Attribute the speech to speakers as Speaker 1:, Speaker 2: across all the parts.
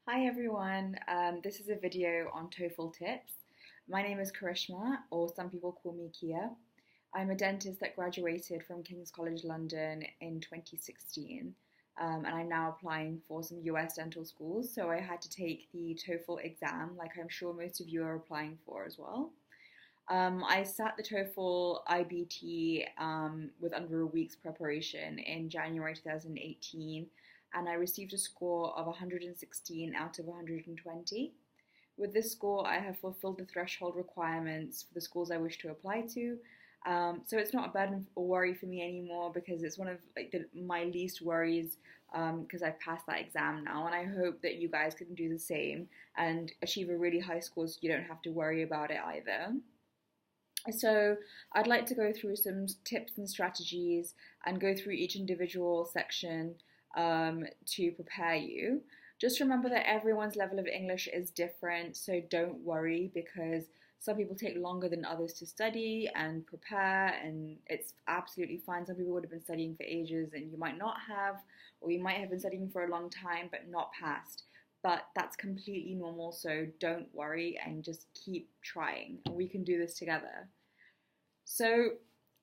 Speaker 1: Hi everyone, this is a video on TOEFL tips. My name is Karishma, or some people call me Kia. I'm a dentist that graduated from King's College London in 2016, and I'm now applying for some US dental schools, so I had to take the TOEFL exam, like I'm sure most of you are applying for as well. I sat the TOEFL IBT with under a week's preparation in January 2018, and I received a score of 116 out of 120. With this score, I have fulfilled the threshold requirements for the schools I wish to apply to. So it's not a burden or worry for me anymore because it's one of my least worries because I've passed that exam now, and I hope that you guys can do the same and achieve a really high score so you don't have to worry about it either. So I'd like to go through some tips and strategies and go through each individual section to prepare you. Just remember that everyone's level of English is different, so don't worry because some people take longer than others to study and prepare, and it's absolutely fine. Some people would have been studying for ages and you might not have, or you might have been studying for a long time but not passed. But that's completely normal, so don't worry and just keep trying, and we can do this together. So,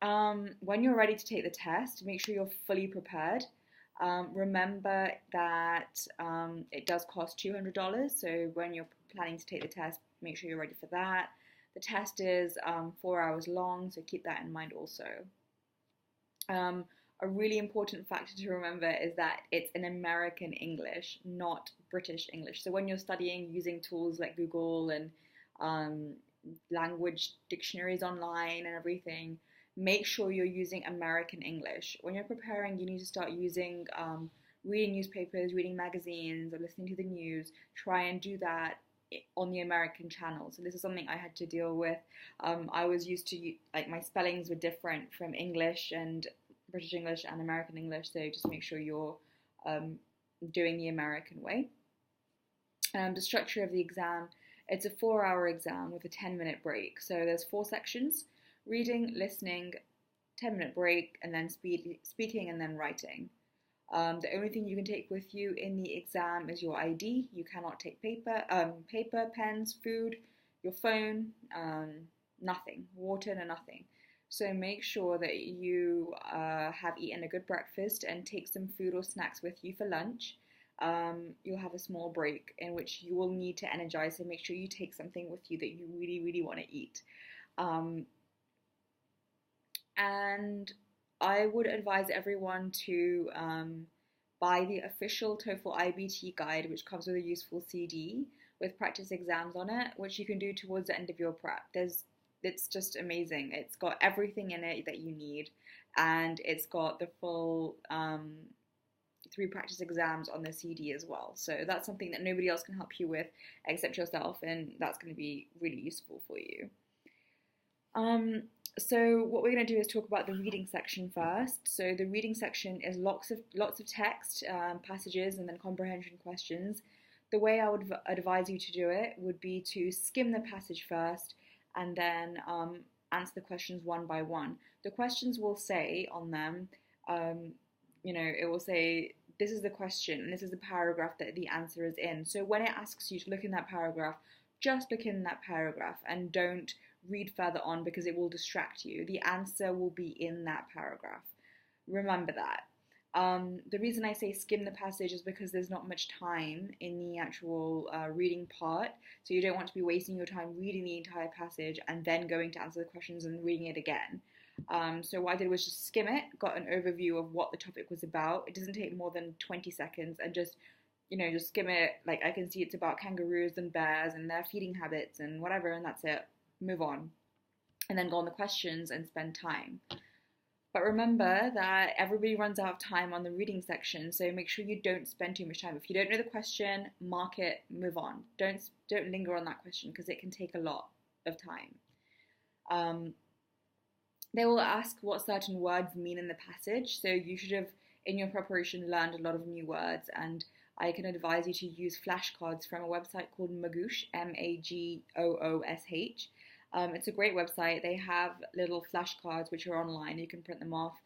Speaker 1: when you're ready to take the test, make sure you're fully prepared. Remember that it does cost $200, so when you're planning to take the test, make sure you're ready for that. The test is 4 hours long, so keep that in mind also. A really important factor to remember is that it's in American English, not British English. So when you're studying using tools like Google and language dictionaries online and everything, make sure you're using American English. When you're preparing, you need to start using reading newspapers, reading magazines, or listening to the news. Try and do that on the American channel. So this is something I had to deal with. I was used to, like, my spellings were different from English and British English and American English, so just make sure you're doing the American way. The structure of the exam, it's a 4-hour exam with a 10-minute break. So there's 4 sections: reading, listening, 10-minute break, and then speaking and then writing. The only thing you can take with you in the exam is your ID. You cannot take paper, pens, food, your phone, nothing, water, no nothing. So make sure that you have eaten a good breakfast and take some food or snacks with you for lunch. You'll have a small break in which you will need to energize, so make sure you take something with you that you really, really want to eat. And I would advise everyone to buy the official TOEFL IBT guide, which comes with a useful CD with practice exams on it, which you can do towards the end of your prep. It's just amazing. It's got everything in it that you need, and it's got the full 3 practice exams on the CD as well. So that's something that nobody else can help you with except yourself, and that's going to be really useful for you. So what we're going to do is talk about the reading section first. So the reading section is lots of text, passages, and then comprehension questions. The way I would advise you to do it would be to skim the passage first and then answer the questions one by one. The questions will say on them, it will say, this is the question and this is the paragraph that the answer is in. So when it asks you to look in that paragraph, just look in that paragraph and don't read further on because it will distract you. The answer will be in that paragraph. Remember that. The reason I say skim the passage is because there's not much time in the actual reading part, so you don't want to be wasting your time reading the entire passage and then going to answer the questions and reading it again. So what I did was just skim it, got an overview of what the topic was about. It doesn't take more than 20 seconds, and just skim it. Like, I can see it's about kangaroos and bears and their feeding habits and whatever, and that's it. Move on. And then go on the questions and spend time. But remember that everybody runs out of time on the reading section, so make sure you don't spend too much time. If you don't know the question, mark it, move on. Don't linger on that question because it can take a lot of time. They will ask what certain words mean in the passage, so you should have, in your preparation, learned a lot of new words, and I can advise you to use flashcards from a website called Magoosh, Magoosh. It's a great website. They have little flashcards which are online. You can print them off.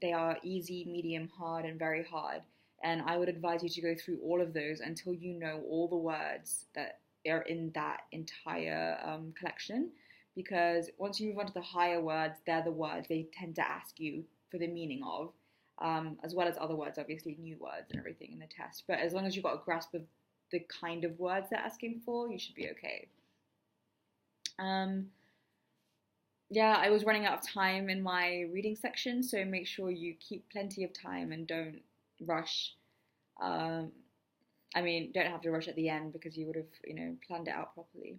Speaker 1: They are easy, medium, hard, and very hard. And I would advise you to go through all of those until you know all the words that are in that entire collection. Because once you move on to the higher words, they're the words they tend to ask you for the meaning of, as well as other words, obviously new words and everything in the test. But as long as you've got a grasp of the kind of words they're asking for, you should be okay. Yeah, I was running out of time in my reading section, so make sure you keep plenty of time and don't rush. Um, don't have to rush at the end because you would have, planned it out properly.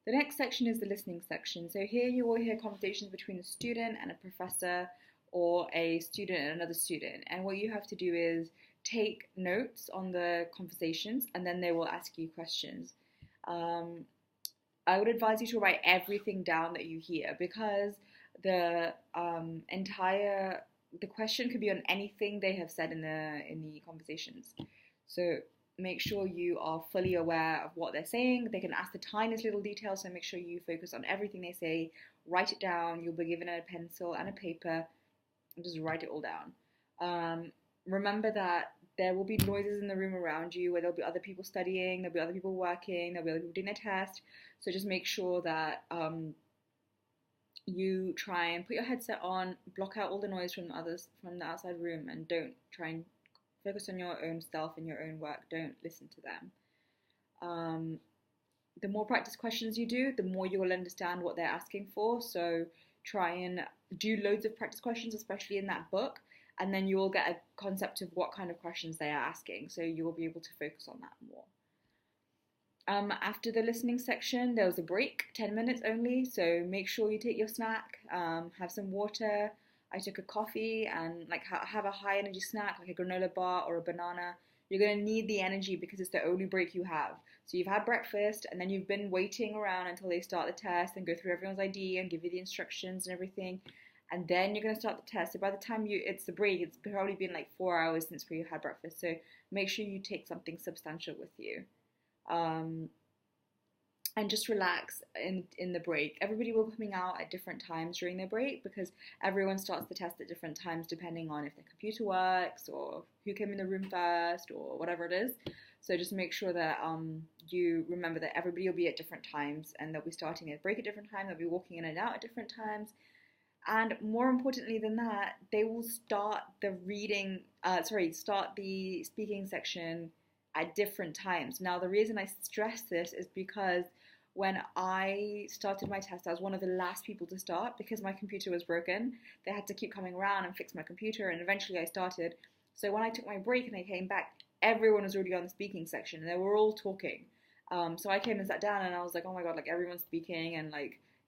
Speaker 1: The next section is the listening section. So here you will hear conversations between a student and a professor, or a student and another student. And what you have to do is take notes on the conversations, and then they will ask you questions. I would advise you to write everything down that you hear, because the question could be on anything they have said in the conversations. So make sure you are fully aware of what they're saying. They can ask the tiniest little details, so make sure you focus on everything they say. Write it down. You'll be given a pencil and a paper, and just write it all down. Remember that there will be noises in the room around you, where there'll be other people studying, there'll be other people working, there'll be other people doing their test. So just make sure that you try and put your headset on, block out all the noise from the outside room, and don't try and focus on your own self and your own work. Don't listen to them. The more practice questions you do, the more you will understand what they're asking for. So try and do loads of practice questions, especially in that book, and then you will get a concept of what kind of questions they are asking. So you will be able to focus on that more. After the listening section, there was a break, 10 minutes only. So make sure you take your snack, have some water. I took a coffee and have a high energy snack, like a granola bar or a banana. You're going to need the energy because it's the only break you have. So you've had breakfast, and then you've been waiting around until they start the test and go through everyone's ID and give you the instructions and everything. And then you're going to start the test. So by the time it's the break, it's probably been like 4 hours since you had breakfast. So make sure you take something substantial with you. And just relax in the break. Everybody will be coming out at different times during their break, because everyone starts the test at different times depending on if their computer works or who came in the room first or whatever it is. So just make sure that you remember that everybody will be at different times, and they'll be starting their break at different times, they'll be walking in and out at different times. And more importantly than that, they will start the speaking section at different times. Now, the reason I stress this is because when I started my test, I was one of the last people to start because my computer was broken. They had to keep coming around and fix my computer, and eventually I started. So when I took my break and I came back, everyone was already on the speaking section, and they were all talking. So I came and sat down, and I was like, oh my god, everyone's speaking, and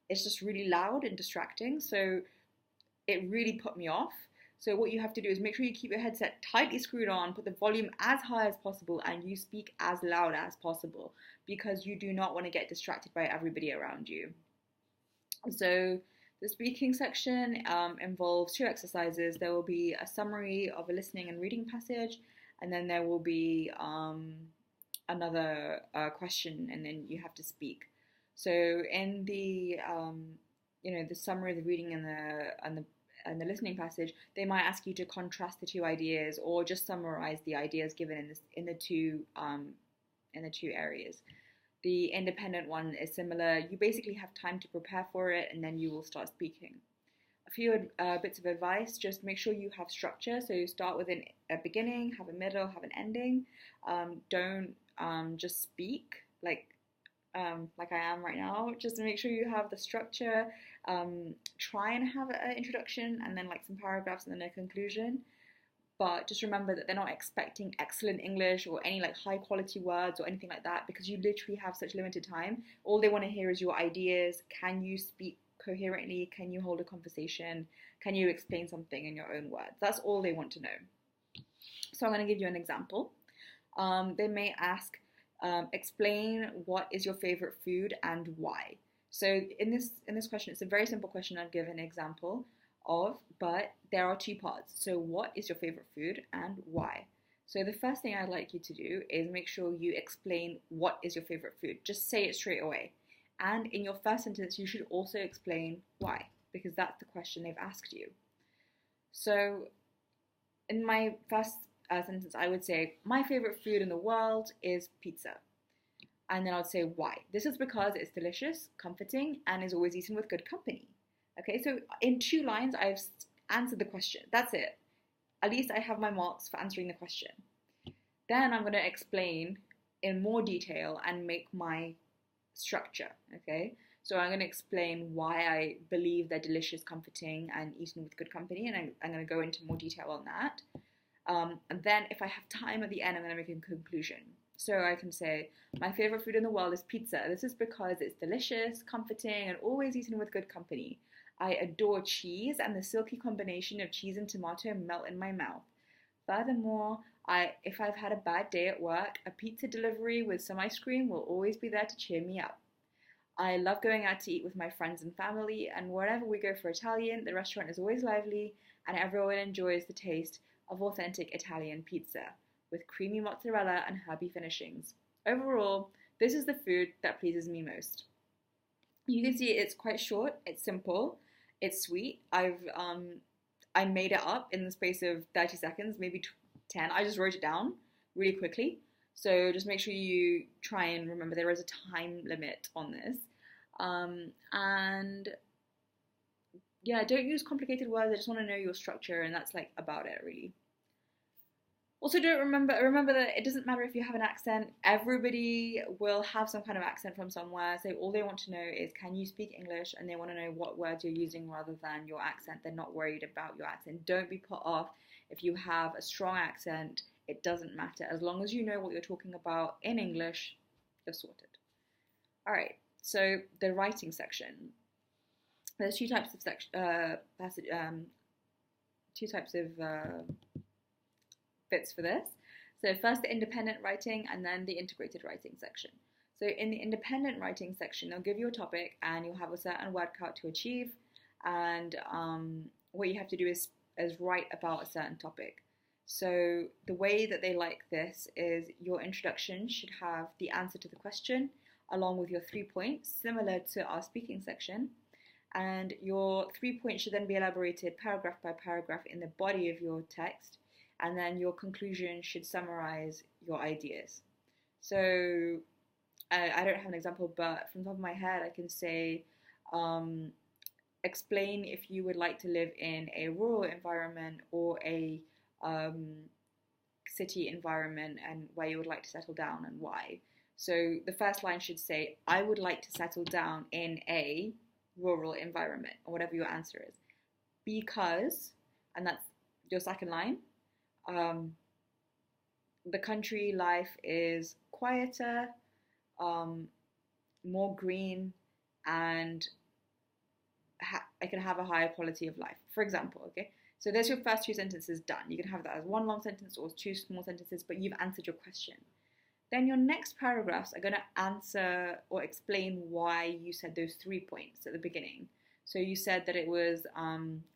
Speaker 1: it's just really loud and distracting. So it really put me off. So what you have to do is make sure you keep your headset tightly screwed on, put the volume as high as possible, and you speak as loud as possible, because you do not want to get distracted by everybody around you. So the speaking section involves 2 exercises. There will be a summary of a listening and reading passage, and then there will be another question, and then you have to speak. So in the the summary of the reading and the listening passage, they might ask you to contrast the 2 ideas, or just summarize the ideas given in the two areas. The independent one is similar. You basically have time to prepare for it, and then you will start speaking. A few bits of advice: just make sure you have structure. So you start with a beginning, have a middle, have an ending. Don't just speak like I am right now. Just make sure you have the structure. Try and have an introduction, and then some paragraphs, and then a conclusion. But just remember that they're not expecting excellent English or any high quality words or anything like that, because you literally have such limited time. All they want to hear is your ideas. Can you speak coherently? Can you hold a conversation? Can you explain something in your own words? That's all they want to know. So I'm going to give you an example. They may ask, explain what is your favorite food and why. So in this question, it's a very simple question. I'll give an example of, but there are 2 parts. So what is your favorite food and why? So the first thing I'd like you to do is make sure you explain what is your favorite food. Just say it straight away. And in your first sentence, you should also explain why, because that's the question they've asked you. So in my first sentence, I would say, my favorite food in the world is pizza. And then I would say why. This is because it's delicious, comforting, and is always eaten with good company. Okay, so in 2 lines, I've answered the question. That's it. At least I have my marks for answering the question. Then I'm going to explain in more detail and make my structure, okay? So I'm going to explain why I believe they're delicious, comforting, and eaten with good company, and I'm going to go into more detail on that. And then if I have time at the end, I'm going to make a conclusion. So I can say, my favorite food in the world is pizza. This is because it's delicious, comforting, and always eaten with good company. I adore cheese, and the silky combination of cheese and tomato melt in my mouth. Furthermore, if I've had a bad day at work, a pizza delivery with some ice cream will always be there to cheer me up. I love going out to eat with my friends and family, and wherever we go for Italian, the restaurant is always lively, and everyone enjoys the taste of authentic Italian pizza, with creamy mozzarella and herby finishings. Overall, this is the food that pleases me most. You can see it's quite short, it's simple, it's sweet. I made it up in the space of 30 seconds, maybe 10. I just wrote it down really quickly. So just make sure you try and remember there is a time limit on this. And yeah, don't use complicated words. I just want to know your structure, and that's like about it really. Also, remember that it doesn't matter if you have an accent. Everybody will have some kind of accent from somewhere. So all they want to know is, can you speak English? And they want to know what words you're using rather than your accent. They're not worried about your accent. Don't be put off if you have a strong accent. It doesn't matter. As long as you know what you're talking about in English, you're sorted. All right, so the writing section. There's 2 types of bits for this. So first the independent writing and then the integrated writing section. So in the independent writing section, they'll give you a topic and you'll have a certain word count to achieve, and what you have to do is write about a certain topic. So the way that they like this is your introduction should have the answer to the question along with your 3 points, similar to our speaking section, and your 3 points should then be elaborated paragraph by paragraph in the body of your text, and then your conclusion should summarize your ideas. So I don't have an example, but from the top of my head I can say, explain if you would like to live in a rural environment or a city environment, and where you would like to settle down and why. So the first line should say, I would like to settle down in a rural environment, or whatever your answer is, because, and that's your second line, the country life is quieter, more green, and I can have a higher quality of life, for example, okay? So there's your first 2 sentences done. You can have that as 1 long sentence or 2 small sentences, but you've answered your question. Then your next paragraphs are going to answer or explain why you said those 3 points at the beginning. So you said that it was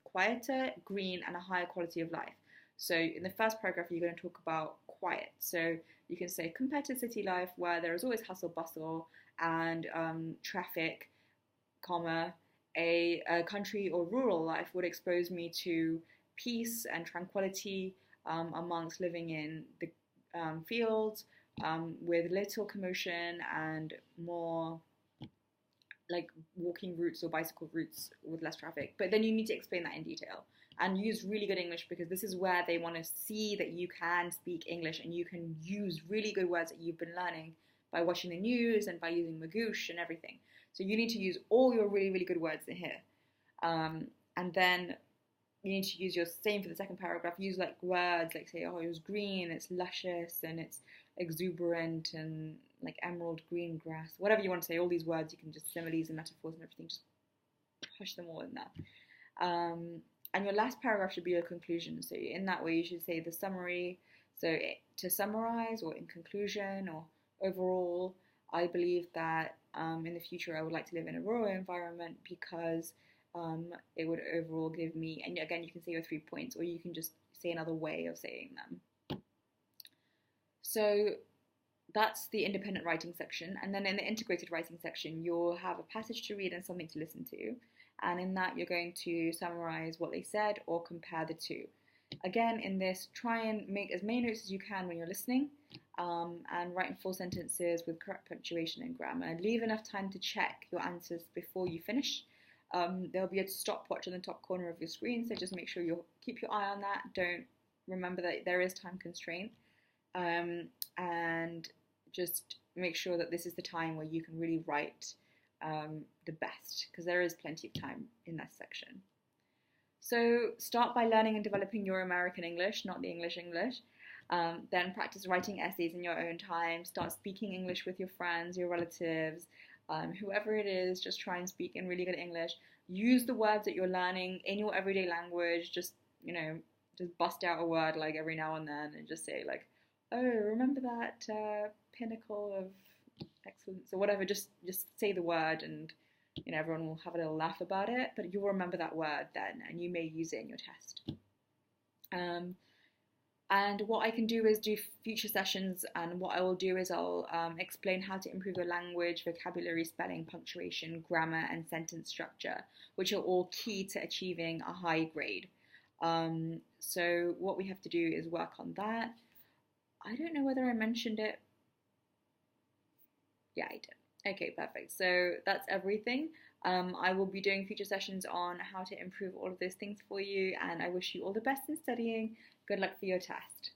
Speaker 1: quieter, green, and a higher quality of life. So in the first paragraph, you're going to talk about quiet. So you can say, compared to city life, where there is always hustle bustle and traffic, comma, a country or rural life would expose me to peace and tranquility amongst living in the fields, with little commotion and more like walking routes or bicycle routes with less traffic. But then you need to explain that in detail and use really good English, because this is where they want to see that you can speak English and you can use really good words that you've been learning by watching the news and by using Magoosh and everything. So you need to use all your really, really good words in here. And then you need to use your same for the second paragraph. Use like words like, say, oh, it was green, it's luscious, and it's exuberant, and like emerald green grass. Whatever you want to say, all these words, you can just similes and metaphors and everything, just push them all in there. And your last paragraph should be your conclusion. So in that way, you should say the summary. So to summarize, or in conclusion, or overall, I believe that in the future I would like to live in a rural environment because it would overall give me, and again, you can say your 3 points, or you can just say another way of saying them. So that's the independent writing section. And then in the integrated writing section, you'll have a passage to read and something to listen to. And in that, you're going to summarize what they said or compare the two. Again, in this, try and make as many notes as you can when you're listening, and write in full sentences with correct punctuation and grammar. Leave enough time to check your answers before you finish. There'll be a stopwatch in the top corner of your screen, so just make sure you keep your eye on that. Don't remember that there is time constraint, and just make sure that this is the time where you can really write the best, because there is plenty of time in that section. So start by learning and developing your American English, not the English English. Then practice writing essays in your own time. Start speaking English with your friends, your relatives, whoever it is. Just try and speak in really good English. Use the words that you're learning in your everyday language. Just, just bust out a word like every now and then and just say like, oh, remember that pinnacle of excellence or whatever. Just say the word, and everyone will have a little laugh about it, but you'll remember that word then, and you may use it in your test. And what I can do is do future sessions, and what I will do is I'll explain how to improve your language, vocabulary, spelling, punctuation, grammar, and sentence structure, which are all key to achieving a high grade. So what we have to do is work on that. I don't know whether I mentioned it. Yeah, I did. Okay, perfect. So that's everything. I will be doing future sessions on how to improve all of those things for you, and I wish you all the best in studying. Good luck for your test.